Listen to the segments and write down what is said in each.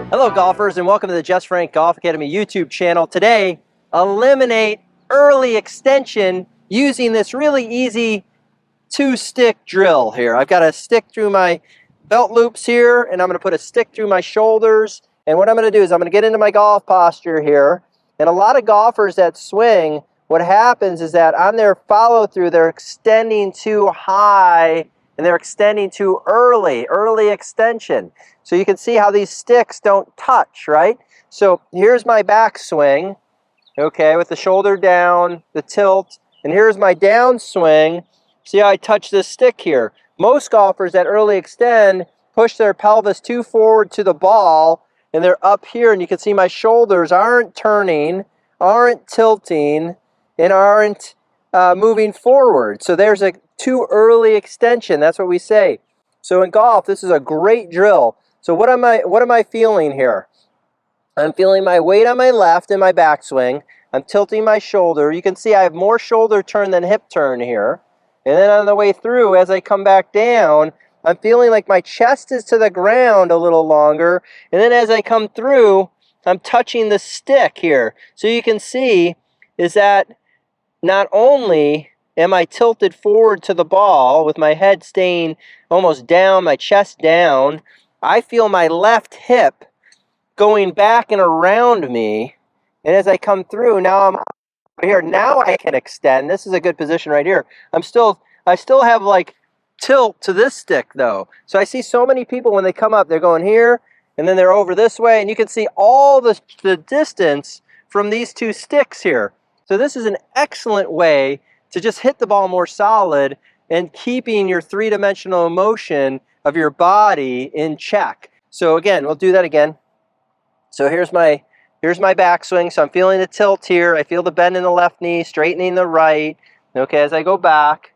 Hello golfers, and welcome to the Jess Frank Golf Academy YouTube channel. Today, eliminate early extension using this really easy two-stick drill here. I've got a stick through my belt loops here, and I'm going to put a stick through my shoulders. And what I'm going to do is I'm going to get into my golf posture here. And a lot of golfers that swing, what happens is that on their follow-through, they're extending too high and they're extending too early extension. So you can see how these sticks don't touch, right? So here's my backswing, okay, with the shoulder down, the tilt, and here's my downswing. See how I touch this stick here? Most golfers that early extend push their pelvis too forward to the ball, and they're up here, and you can see my shoulders aren't turning, aren't tilting, and aren't moving forward. So there's a too early extension. That's what we say. So in golf, this is a great drill. So what am I feeling here? I'm feeling my weight on my left in my backswing. I'm tilting my shoulder. You can see I have more shoulder turn than hip turn here. And then on the way through, as I come back down, I'm feeling like my chest is to the ground a little longer. And then as I come through, I'm touching the stick here. So you can see is that not only am I tilted forward to the ball with my head staying almost down, my chest down, I feel my left hip going back and around me. And as I come through, now I'm here. Now I can extend. This is a good position right here. I still have like tilt to this stick though. So I see so many people when they come up, they're going here and then they're over this way. And you can see all the distance from these two sticks here. So this is an excellent way to just hit the ball more solid and keeping your three-dimensional motion of your body in check. So again, we'll do that again. So here's my backswing. So I'm feeling the tilt here. I feel the bend in the left knee, straightening the right. Okay, as I go back,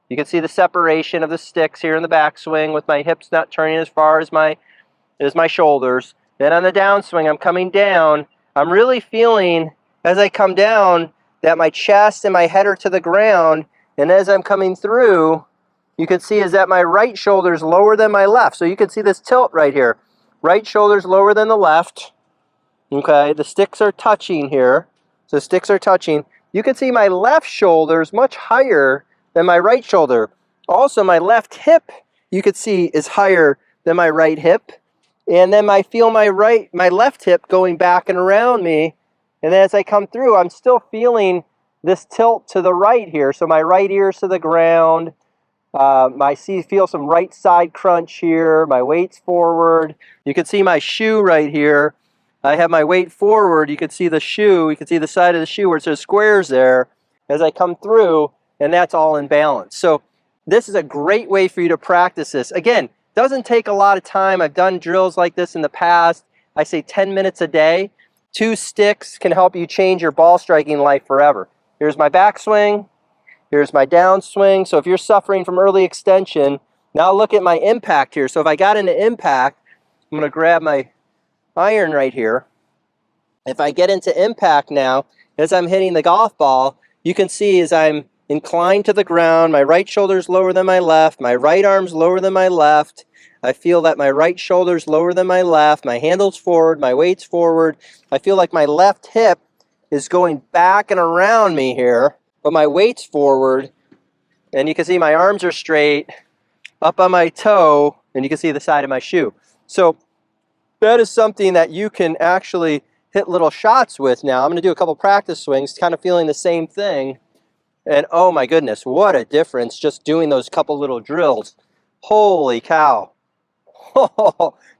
you can see the separation of the sticks here in the backswing with my hips not turning as far as my shoulders. Then on the downswing, I'm coming down. I'm really feeling as I come down that my chest and my head are to the ground. And as I'm coming through, you can see is that my right shoulder is lower than my left. So you can see this tilt right here. Right shoulder's lower than the left. Okay, the sticks are touching here. So sticks are touching. You can see my left shoulder is much higher than my right shoulder. Also, my left hip, you can see, is higher than my right hip. And then I feel my left hip going back and around me. And as I come through, I'm still feeling this tilt to the right here. So my right ear's to the ground. I feel some right side crunch here. My weight's forward. You can see my shoe right here. I have my weight forward. You can see the shoe. You can see the side of the shoe where it says Sqairz there as I come through, and that's all in balance. So this is a great way for you to practice this. Again, doesn't take a lot of time. I've done drills like this in the past. I say 10 minutes a day. 2 sticks can help you change your ball striking life forever. Here's my backswing. Here's my downswing. So if you're suffering from early extension, now look at my impact here. So if I got into impact, I'm going to grab my iron right here. If I get into impact now, as I'm hitting the golf ball, you can see as I'm inclined to the ground, my right shoulder's lower than my left, my right arm's lower than my left. I feel that my right shoulder's lower than my left, my handle's forward, my weight's forward. I feel like my left hip is going back and around me here, but my weight's forward. And you can see my arms are straight, up on my toe, and you can see the side of my shoe. So that is something that you can actually hit little shots with now. I'm going to do a couple practice swings, kind of feeling the same thing. And oh my goodness, what a difference just doing those couple little drills. Holy cow.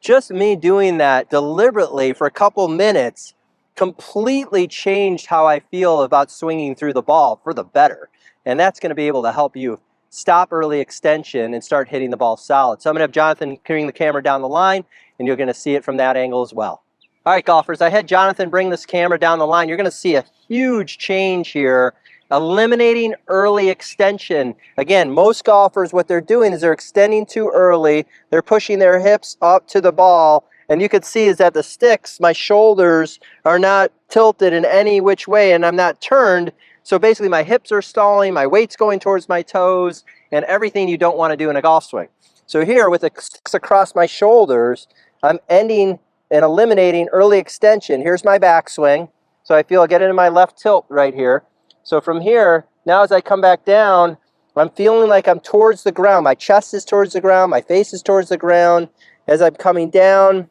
Just me doing that deliberately for a couple minutes completely changed how I feel about swinging through the ball for the better. And that's going to be able to help you stop early extension and start hitting the ball solid. So I'm going to have Jonathan carrying the camera down the line, and you're going to see it from that angle as well. All right, golfers, I had Jonathan bring this camera down the line. You're going to see a huge change here, eliminating early extension. Again, most golfers, what they're doing is they're extending too early. They're pushing their hips up to the ball. And you can see is that the sticks, my shoulders are not tilted in any which way, and I'm not turned. So basically my hips are stalling, my weight's going towards my toes, and everything you don't want to do in a golf swing. So here with the sticks across my shoulders, I'm ending and eliminating early extension. Here's my backswing. So I feel I get into my left tilt right here. So from here, now as I come back down, I'm feeling like I'm towards the ground. My chest is towards the ground. My face is towards the ground. As I'm coming down,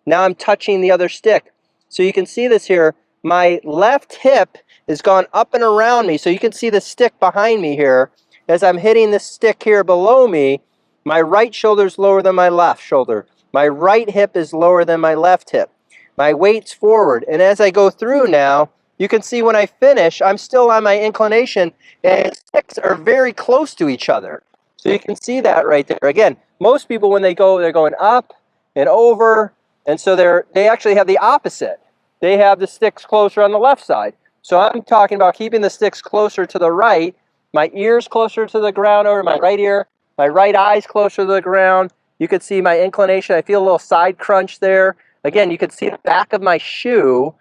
now I'm touching the other stick. So you can see this here. My left hip has gone up and around me. So you can see the stick behind me here. As I'm hitting this stick here below me, my right shoulder is lower than my left shoulder. My right hip is lower than my left hip. My weight's forward. And as I go through now, you can see when I finish, I'm still on my inclination, and sticks are very close to each other. So you can see that right there. Again, most people when they go, they're going up and over, and so they actually have the opposite. They have the sticks closer on the left side. So I'm talking about keeping the sticks closer to the right, my ears closer to the ground over my right ear, my right eye's closer to the ground. You can see my inclination. I feel a little side crunch there. Again, you can see the back of my shoe.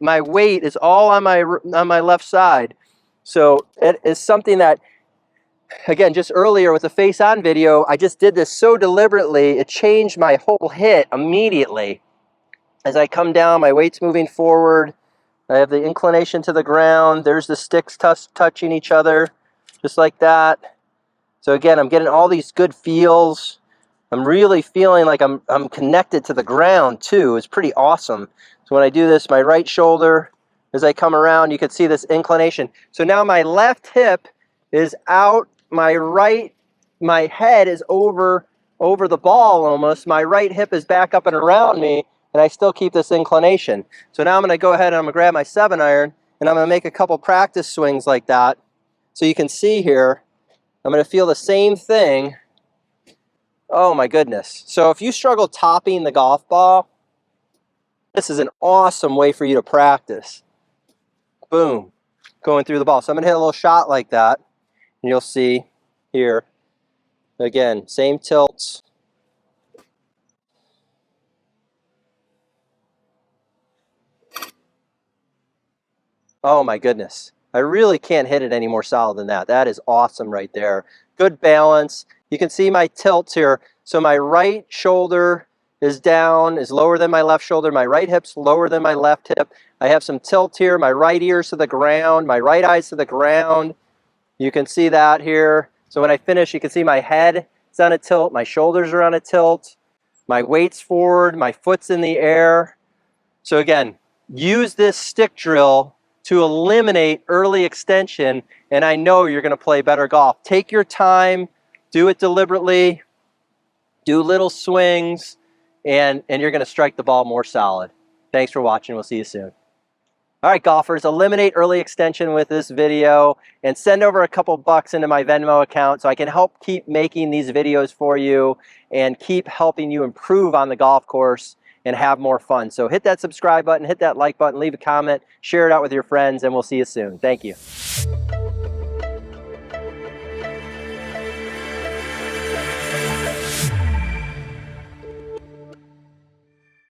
My weight is all on my left side. So it is something that, again, just earlier with the face-on video, I just did this so deliberately, it changed my whole hit immediately. As I come down, my weight's moving forward. I have the inclination to the ground. There's the sticks touching each other, just like that. So again, I'm getting all these good feels. I'm really feeling like I'm connected to the ground too. It's pretty awesome. So when I do this, my right shoulder, as I come around, you can see this inclination. So now my left hip is out, my head is over the ball almost. My right hip is back up and around me, and I still keep this inclination. So now I'm going to go ahead and I'm going to grab my 7-iron, and I'm going to make a couple practice swings like that. So you can see here, I'm going to feel the same thing. Oh my goodness. So if you struggle topping the golf ball, this is an awesome way for you to practice. Boom. Going through the ball. So I'm going to hit a little shot like that. And you'll see here. Again, same tilts. Oh my goodness. I really can't hit it any more solid than that. That is awesome right there. Good balance. You can see my tilts here. So my right shoulder is down, is lower than my left shoulder. My right hip's lower than my left hip. I have some tilt here. My right ear's to the ground. My right eye's to the ground. You can see that here. So when I finish, you can see my head is on a tilt. My shoulders are on a tilt. My weight's forward. My foot's in the air. So again, use this stick drill to eliminate early extension, and I know you're going to play better golf. Take your time. Do it deliberately. Do little swings, and you're going to strike the ball more solid. Thanks for watching. We'll see you soon. All right, golfers, eliminate early extension with this video and send over a couple bucks into my Venmo account so I can help keep making these videos for you and keep helping you improve on the golf course and have more fun. So hit that subscribe button, hit that like button, leave a comment, share it out with your friends, and we'll see you soon. Thank you.